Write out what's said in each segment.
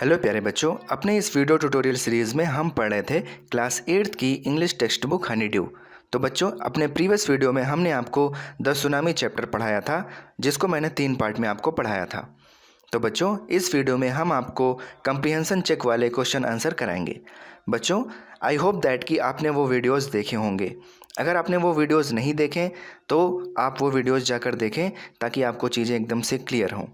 Hello प्यारे बच्चों, अपने इस वीडियो ट्यूटोरियल सीरीज़ में हम पढ़ रहे थे क्लास 8th की English text book Honey due. तो बच्चों, अपने प्रीवियस वीडियो में हमने आपको द सुनामी चैप्टर पढ़ाया था, जिसको मैंने 3 पार्ट में आपको पढ़ाया था। तो बच्चों, इस वीडियो में हम आपको कंप्रीहेंशन चेक वाले क्वेश्चन आंसर कराएंगे। बच्चों, आई होप दैट कि आपने वो वीडियोज़ देखे होंगे। अगर आपने वो वीडियोज़ नहीं देखें तो आप वो वीडियोज़ जाकर देखें, ताकि आपको चीज़ें एकदम से क्लियर हों।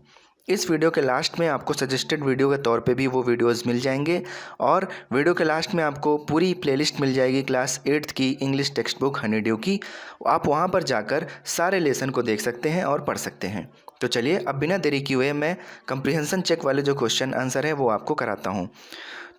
इस वीडियो के लास्ट में आपको सजेस्टेड वीडियो के तौर पे भी वो वीडियोस मिल जाएंगे, और वीडियो के लास्ट में आपको पूरी प्लेलिस्ट मिल जाएगी क्लास 8th की English text book Honey due की। आप वहाँ पर जाकर सारे लेसन को देख सकते हैं और पढ़ सकते हैं। तो चलिए, अब बिना देरी किए हुए मैं कंप्रीहेंशन चेक वाले जो क्वेश्चन आंसर है वो आपको कराता हूँ।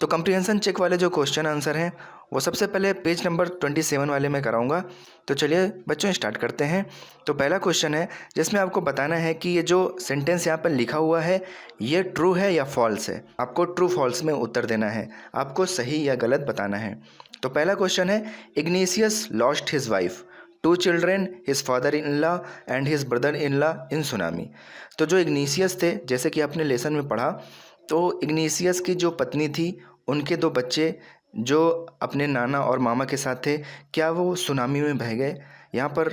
तो कंप्रीहेंशन चेक वाले जो क्वेश्चन आंसर हैं वो सबसे पहले पेज नंबर 27 वाले में कराऊंगा। तो चलिए बच्चों, स्टार्ट करते हैं। तो पहला क्वेश्चन है जिसमें आपको बताना है कि ये जो सेंटेंस यहाँ पर लिखा हुआ है ये ट्रू है या फॉल्स है। आपको ट्रू फॉल्स में उत्तर देना है, आपको सही या गलत बताना है। तो पहला क्वेश्चन है, Ignatius lost his wife, 2 children, his father in law and his brother in law in tsunami. तो जो इग्नेशियस थे, जैसे कि आपने लेसन में पढ़ा, तो इग्नेशियस की जो पत्नी थी, उनके 2 बच्चे जो अपने नाना और मामा के साथ थे, क्या वो सुनामी में बह गए। यहाँ पर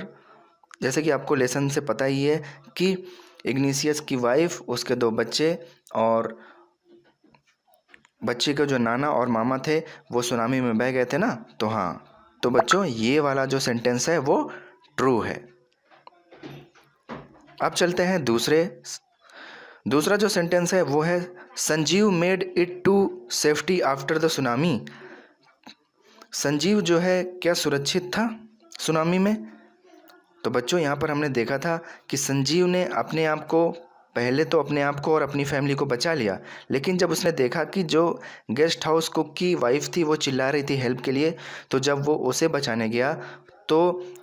जैसे कि आपको लेसन से पता ही है कि इग्नेशियस की वाइफ, उसके 2 बच्चे और बच्चे के जो नाना और मामा थे वो सुनामी में बह गए थे ना। तो हाँ, तो बच्चों ये वाला जो सेंटेंस है वो ट्रू है। अब चलते हैं दूसरा जो सेंटेंस है वो है, Sanjeev made it to safety after the tsunami. Sanjeev जो है क्या सुरक्षित था सुनामी में। तो बच्चों, यहाँ पर हमने देखा था कि संजीव ने अपने आप को, पहले तो अपने आप को और अपनी फैमिली को बचा लिया, लेकिन जब उसने देखा कि जो गेस्ट हाउस कुक की वाइफ थी वो चिल्ला रही थी हेल्प के लिए, तो जब वो उसे बचाने गया तो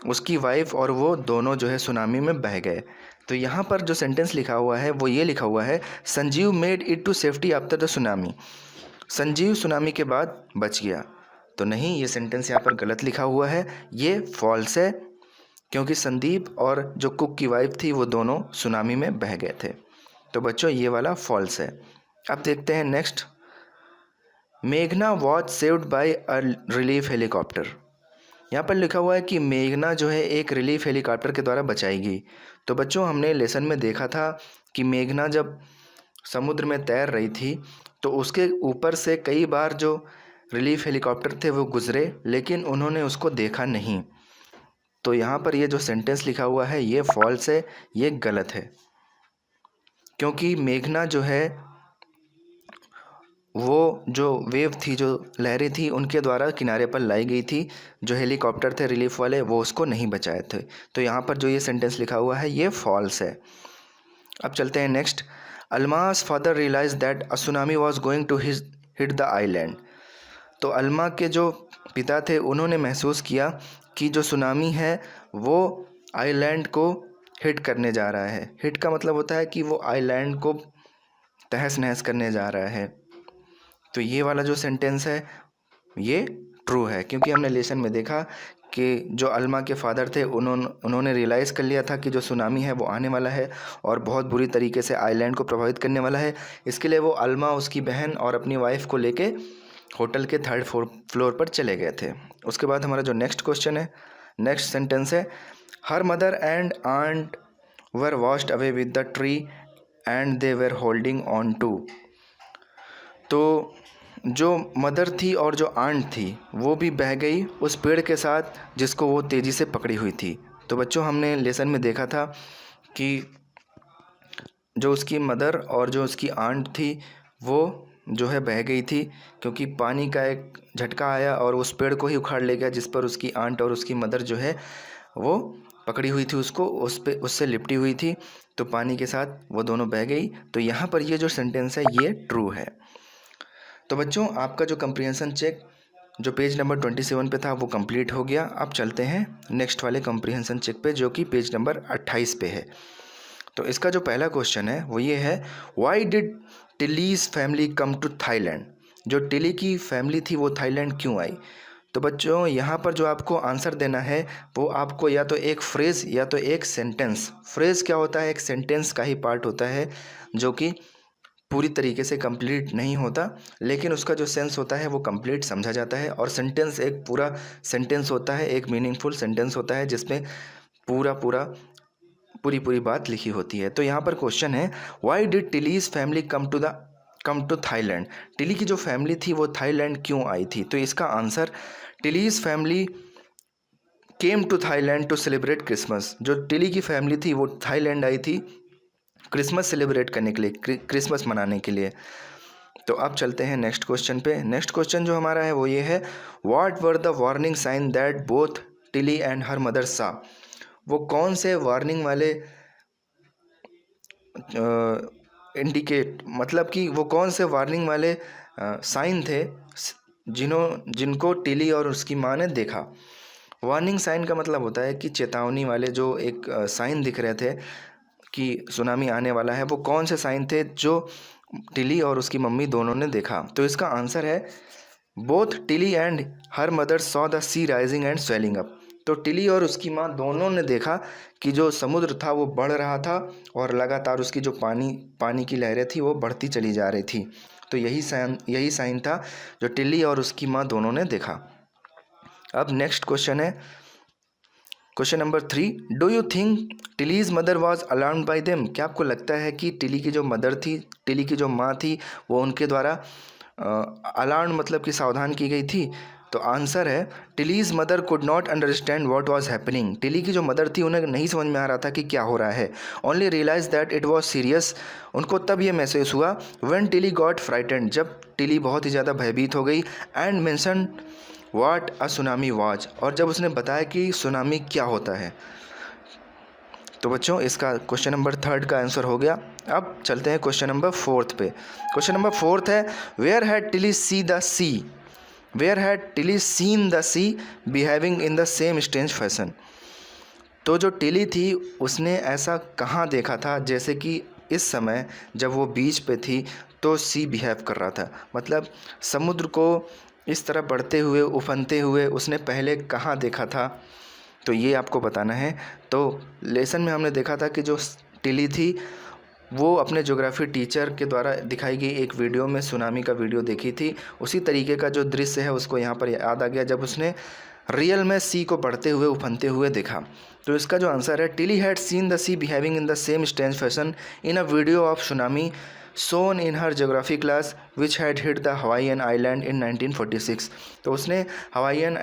उसकी वाइफ और वो दोनों जो है सुनामी में बह गए। तो यहाँ पर जो सेंटेंस लिखा हुआ है वो ये लिखा हुआ है, Sanjeev made it to safety after the tsunami. Sanjeev tsunami के बाद बच गया। तो नहीं, ये सेंटेंस यहाँ पर गलत लिखा हुआ है, ये फॉल्स है, क्योंकि संदीप और जो कुक की वाइफ थी वो दोनों सुनामी में बह गए थे। तो बच्चों ये वाला फॉल्स है। अब देखते हैं नेक्स्ट, मेघना was saved by a relief helicopter. यहाँ पर लिखा हुआ है कि मेघना जो है एक रिलीफ हेलीकॉप्टर के द्वारा बचाई गई। तो बच्चों, हमने लेसन में देखा था कि मेघना जब समुद्र में तैर रही थी तो उसके ऊपर से कई बार जो रिलीफ हेलीकॉप्टर थे वो गुजरे, लेकिन उन्होंने उसको देखा नहीं। तो यहाँ पर ये जो सेंटेंस लिखा हुआ है ये फॉल्स है, ये गलत है, क्योंकि मेघना जो है वो जो वेव थी, जो लहरें थी, उनके द्वारा किनारे पर लाई गई थी। जो हेलीकॉप्टर थे रिलीफ वाले वो उसको नहीं बचाए थे। तो यहाँ पर जो ये सेंटेंस लिखा हुआ है ये फॉल्स है। अब चलते हैं next, Alma's father realize that a tsunami was going to hit the island. तो अल्मा के जो पिता थे उन्होंने महसूस किया कि जो सुनामी है वो आइलैंड को हिट करने जा रहा है। हिट का मतलब होता है कि वो आइलैंड को तहस नहस करने जा रहा है। तो ये वाला जो सेंटेंस है ये ट्रू है, क्योंकि हमने लेसन में देखा कि जो अल्मा के फादर थे उन्होंने रियलाइज़ कर लिया था कि जो सुनामी है वो आने वाला है और बहुत बुरी तरीके से आइलैंड को प्रभावित करने वाला है। इसके लिए वो अल्मा, उसकी बहन और अपनी वाइफ को लेके होटल के 3rd फ्लोर पर चले गए थे। उसके बाद हमारा जो नेक्स्ट क्वेश्चन है, नेक्स्ट सेंटेंस है, her mother and aunt were washed away with the tree and they were holding on to. तो जो मदर थी और जो आंट थी वो भी बह गई उस पेड़ के साथ जिसको वो तेज़ी से पकड़ी हुई थी। तो बच्चों, हमने लेसन में देखा था कि जो उसकी मदर और जो उसकी आंट थी वो जो है बह गई थी, क्योंकि पानी का एक झटका आया और उस पेड़ को ही उखाड़ ले गया जिस पर उसकी आंट और उसकी मदर जो है वो पकड़ी हुई थी, उसको उससे लिपटी हुई थी। तो पानी के साथ वो दोनों बह गई। तो यहाँ पर ये जो सेंटेंस है ये ट्रू है। तो बच्चों, आपका जो कंप्रीहेंशन चेक जो पेज नंबर 27 पे था वो कंप्लीट हो गया। अब चलते हैं नेक्स्ट वाले कंप्रीहेंशन चेक पे, जो कि पेज नंबर 28 पे है। तो इसका जो पहला क्वेश्चन है वो ये है, why did Tilly's family come to Thailand. जो टिली की फैमिली थी वो थाईलैंड क्यों आई। तो बच्चों, यहाँ पर जो आपको आंसर देना है वो आपको या तो एक फ्रेज़ या तो एक सेंटेंस। फ्रेज़ क्या होता है, एक सेंटेंस का ही पार्ट होता है जो कि पूरी तरीके से कंप्लीट नहीं होता, लेकिन उसका जो सेंस होता है वो कंप्लीट समझा जाता है। और सेंटेंस एक पूरा सेंटेंस होता है, एक मीनिंगफुल सेंटेंस होता है जिसमें पूरी पूरी बात लिखी होती है। तो यहाँ पर क्वेश्चन है, why did Tilly's family come to Thailand. Tilly की जो फैमिली थी वो थाईलैंड क्यों आई थी। तो इसका answer, Tilly's family came to Thailand to celebrate Christmas. जो टिली की फैमिली थी वो थाईलैंड आई थी क्रिसमस सेलिब्रेट करने के लिए, क्रिसमस मनाने के लिए। तो अब चलते हैं नेक्स्ट क्वेश्चन पे। नेक्स्ट क्वेश्चन जो हमारा है वो ये है, what were the warning sign that both Tilly and her mother saw. वो कौन से वार्निंग वाले इंडिकेट, मतलब कि वो कौन से वार्निंग वाले साइन थे जिनको टिली और उसकी माँ ने देखा। वार्निंग साइन का मतलब होता है कि चेतावनी वाले जो एक साइन दिख रहे थे कि सुनामी आने वाला है, वो कौन से साइन थे जो टिली और उसकी मम्मी दोनों ने देखा। तो इसका आंसर है, both Tilly and her mother saw the sea rising and swelling up. तो टिली और उसकी माँ दोनों ने देखा कि जो समुद्र था वो बढ़ रहा था और लगातार उसकी जो पानी की लहरें थी वो बढ़ती चली जा रही थी। तो यही साइन था जो टिली और उसकी माँ दोनों ने देखा। अब नेक्स्ट क्वेश्चन है, question number 3, do you think Tilly's mother was alarmed by them. क्या आपको लगता है कि टिली की जो मदर थी, टिली की जो माँ थी, वो उनके द्वारा अलार्म मतलब कि सावधान की गई थी। तो आंसर है, Tilly's mother could not understand what was happening. Tilly की जो मदर थी उन्हें नहीं समझ में आ रहा था कि क्या हो रहा है। Only realize that it was serious. उनको तब ये महसूस हुआ व्हेन टिली गॉट फ्राइटेंड, जब टिली बहुत ही ज़्यादा भयभीत हो गई। And mention what a tsunami was, और जब उसने बताया कि सुनामी क्या होता है। तो बच्चों इसका क्वेश्चन नंबर 3 का आंसर हो गया। अब चलते हैं क्वेश्चन नंबर 4 पे। क्वेश्चन नंबर 4 है, where had Tilly see the sea, where had Tilly seen the sea behaving in the same strange fashion. तो जो टिली थी उसने ऐसा कहाँ देखा था जैसे कि इस समय जब वो बीच पे थी तो सी बिहेव कर रहा था। मतलब समुद्र को इस तरह बढ़ते हुए उफनते हुए उसने पहले कहाँ देखा था, तो ये आपको बताना है। तो लेसन में हमने देखा था कि जो टिली थी वो अपने ज्योग्राफी टीचर के द्वारा दिखाई गई एक वीडियो में सुनामी का वीडियो देखी थी। उसी तरीके का जो दृश्य है उसको यहाँ पर याद आ गया जब उसने रियल में सी को बढ़ते हुए उफनते हुए देखा। तो इसका जो आंसर है, Tilly had seen the sea behaving in the same strange fashion in a video of tsunami shown in her geography class which had hit the Hawaiian island in 1946। तो उसने हवाईयन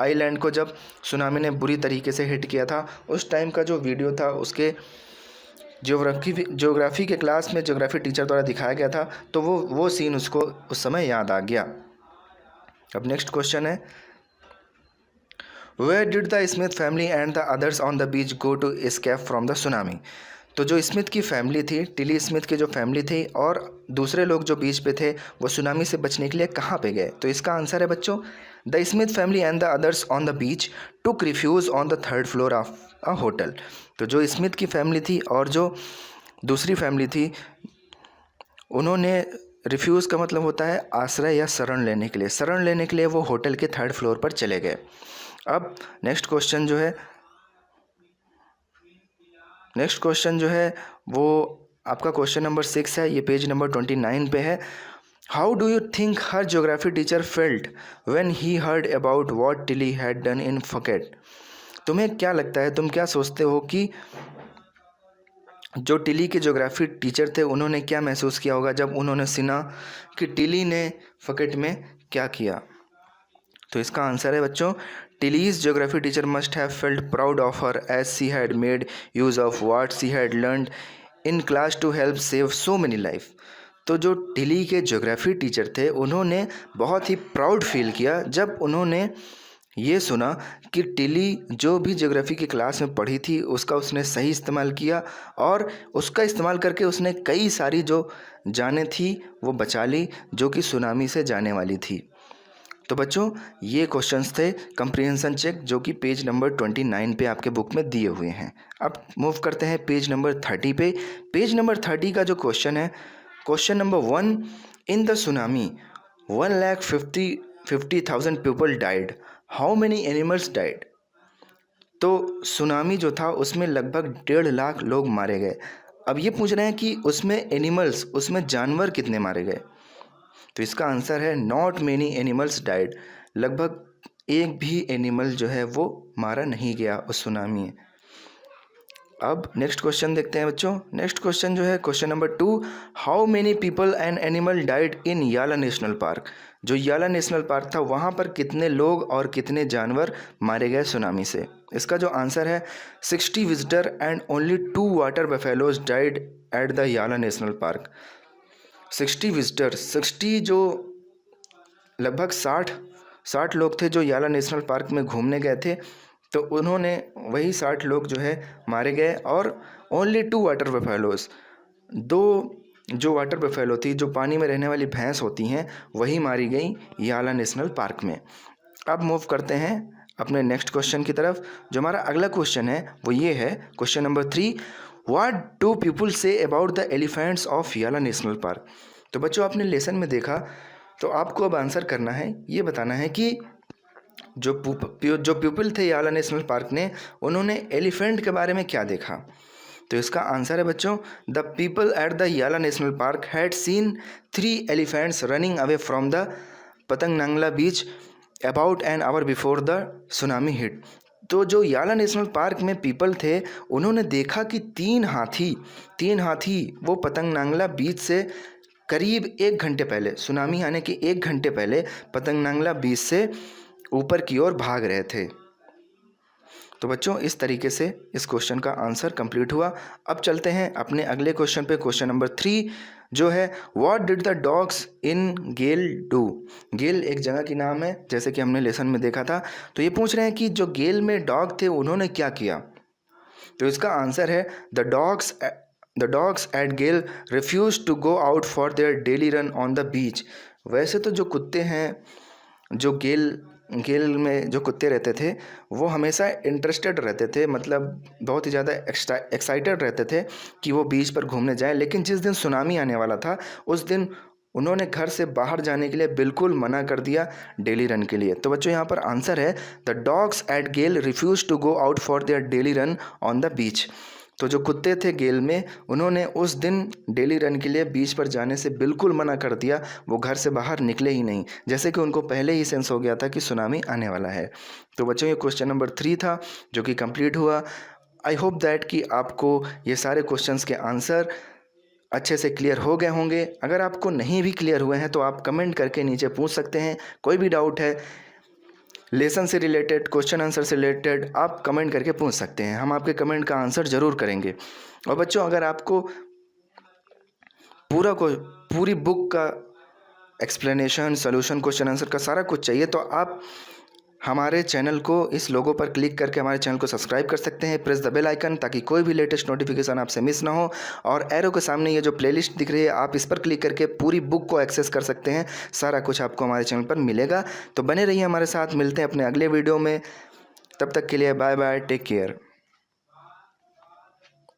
आइलैंड को जब tsunami ने बुरी तरीके से hit किया था उस टाइम का जो वीडियो था उसके ज्योग्राफी के क्लास में ज्योग्राफी टीचर द्वारा दिखाया गया था। तो वो सीन उसको उस समय याद आ गया। अब नेक्स्ट क्वेश्चन है, where did the Smith family and the others on the beach go to escape from the tsunami. तो जो स्मिथ की फैमिली थी, टिली स्मिथ की जो फैमिली थी और दूसरे लोग जो बीच पे थे वो सुनामी से बचने के लिए कहाँ पे गए। तो इसका आंसर है बच्चों, the Smith family and the others on the beach took refuge on the 3rd floor of a hotel. तो जो स्मिथ की फैमिली थी और जो दूसरी फैमिली थी उन्होंने, रिफ्यूज़ का मतलब होता है आश्रय या शरण लेने के लिए, शरण लेने के लिए वो होटल के 3rd फ्लोर पर चले गए। अब नेक्स्ट क्वेश्चन जो है वो आपका क्वेश्चन नंबर 6 है, ये पेज नंबर 29 पे है। How do you think her geography teacher felt when he heard about what Tilly had done in fuck it. तुम्हें क्या लगता है, तुम क्या सोचते हो कि जो टिली के ज्योग्राफी टीचर थे उन्होंने क्या महसूस किया होगा जब उन्होंने सुना कि टिली ने फकेट में क्या किया। तो इसका आंसर है बच्चों, Tilly's geography teacher must have felt proud of her as she had made use of what she had learned in class to help save so many life. तो जो टिली के ज्योग्राफी टीचर थे उन्होंने बहुत ही proud feel किया जब उन्होंने ये सुना कि टिली जो भी ज्योग्राफी की क्लास में पढ़ी थी उसका उसने सही इस्तेमाल किया और उसका इस्तेमाल करके उसने कई सारी जो जानें थी वो बचा ली जो कि सुनामी से जाने वाली थी। तो बच्चों ये क्वेश्चंस थे कंप्रीहेंशन चेक जो कि पेज नंबर 29 पे आपके बुक में दिए हुए हैं। अब मूव करते हैं पेज नंबर 30 पे। पेज नंबर 30 का जो क्वेश्चन है, question number 1, in the tsunami 1,50,000 people died, how many animals died. तो सुनामी जो था उसमें लगभग 1.5 लाख लोग मारे गए। अब ये पूछ रहे हैं कि उसमें एनिमल्स, उसमें जानवर कितने मारे गए, तो इसका आंसर है नॉट मेनी एनिमल्स डाइड। लगभग एक भी एनिमल जो है वो मारा नहीं गया उस सुनामी में। अब नेक्स्ट क्वेश्चन देखते हैं बच्चों। नेक्स्ट क्वेश्चन जो है question number 2, how many people and animal died in याला नेशनल पार्क। जो याला नेशनल पार्क था वहाँ पर कितने लोग और कितने जानवर मारे गए सुनामी से। इसका जो आंसर है 60 visitor and only 2 water buffaloes died eight the Yala National park. 60 visitor, 60 जो लगभग 60 लोग थे जो याला नेशनल पार्क में घूमने गए थे, तो उन्होंने वही 60 लोग जो है मारे गए। और ओनली 2 वाटर बफेलोज, 2 जो वाटर बफेलो थी, जो पानी में रहने वाली भैंस होती हैं, वही मारी गई याला नेशनल पार्क में। अब मूव करते हैं अपने नेक्स्ट क्वेश्चन की तरफ। जो हमारा अगला क्वेश्चन है वो ये है question number 3, what do people say about the elephants of याला नेशनल पार्क। तो बच्चों आपने लेसन में देखा, तो आपको अब आंसर करना है, ये बताना है कि जो पीपल थे याला नेशनल पार्क ने, उन्होंने एलिफेंट के बारे में क्या देखा। तो इसका आंसर है बच्चों, the people at the Yala National Park had seen 3 elephants running away from the Patanangala beach about an hour before the tsunami hit. तो जो याला नेशनल पार्क में पीपल थे, उन्होंने देखा कि 3 हाथी वो पतंग नांगला बीच से करीब 1 घंटे पहले, सुनामी आने के 1 घंटे पहले पतंग नांगला बीच से ऊपर की ओर भाग रहे थे। तो बच्चों इस तरीके से इस क्वेश्चन का आंसर कंप्लीट हुआ। अब चलते हैं अपने अगले क्वेश्चन पे, क्वेश्चन नंबर 3 जो है what did the dogs in Galle do. Galle एक जगह की नाम है, जैसे कि हमने लेसन में देखा था। तो ये पूछ रहे हैं कि जो गेल में डॉग थे उन्होंने क्या किया। तो इसका आंसर है the dogs at Gale refuse to go out for their daily run on the beach. वैसे तो जो कुत्ते हैं, जो गेल में जो कुत्ते रहते थे, वो हमेशा इंटरेस्टेड रहते थे, मतलब बहुत ही ज़्यादा एक्साइटेड रहते थे कि वो बीच पर घूमने जाएं। लेकिन जिस दिन सुनामी आने वाला था, उस दिन उन्होंने घर से बाहर जाने के लिए बिल्कुल मना कर दिया डेली रन के लिए। तो बच्चों यहाँ पर आंसर है the dogs at Gale refuse to go out for their daily run on the beach. तो जो कुत्ते थे गेल में, उन्होंने उस दिन डेली रन के लिए बीच पर जाने से बिल्कुल मना कर दिया, वो घर से बाहर निकले ही नहीं, जैसे कि उनको पहले ही सेंस हो गया था कि सुनामी आने वाला है। तो बच्चों ये क्वेश्चन नंबर 3 था जो कि कंप्लीट हुआ। आई होप दैट कि आपको ये सारे क्वेश्चंस के आंसर अच्छे से क्लियर हो गए होंगे। अगर आपको नहीं भी क्लियर हुए हैं तो आप कमेंट करके नीचे पूछ सकते हैं। कोई भी डाउट है लेसन से रिलेटेड, क्वेश्चन आंसर से रिलेटेड, आप कमेंट करके पूछ सकते हैं, हम आपके कमेंट का आंसर ज़रूर करेंगे। और बच्चों अगर आपको पूरी बुक का एक्सप्लेनेशन, सॉल्यूशन, क्वेश्चन आंसर का सारा कुछ चाहिए, तो आप हमारे चैनल को, इस लोगो पर क्लिक करके हमारे चैनल को सब्सक्राइब कर सकते हैं। प्रेस द बेल आइकन, ताकि कोई भी लेटेस्ट नोटिफिकेशन आपसे मिस ना हो। और एरो के सामने ये जो प्लेलिस्ट दिख रही है, आप इस पर क्लिक करके पूरी बुक को एक्सेस कर सकते हैं। सारा कुछ आपको हमारे चैनल पर मिलेगा। तो बने रहिए हमारे साथ, मिलते हैं अपने अगले वीडियो में। तब तक के लिए बाय बाय, टेक केयर।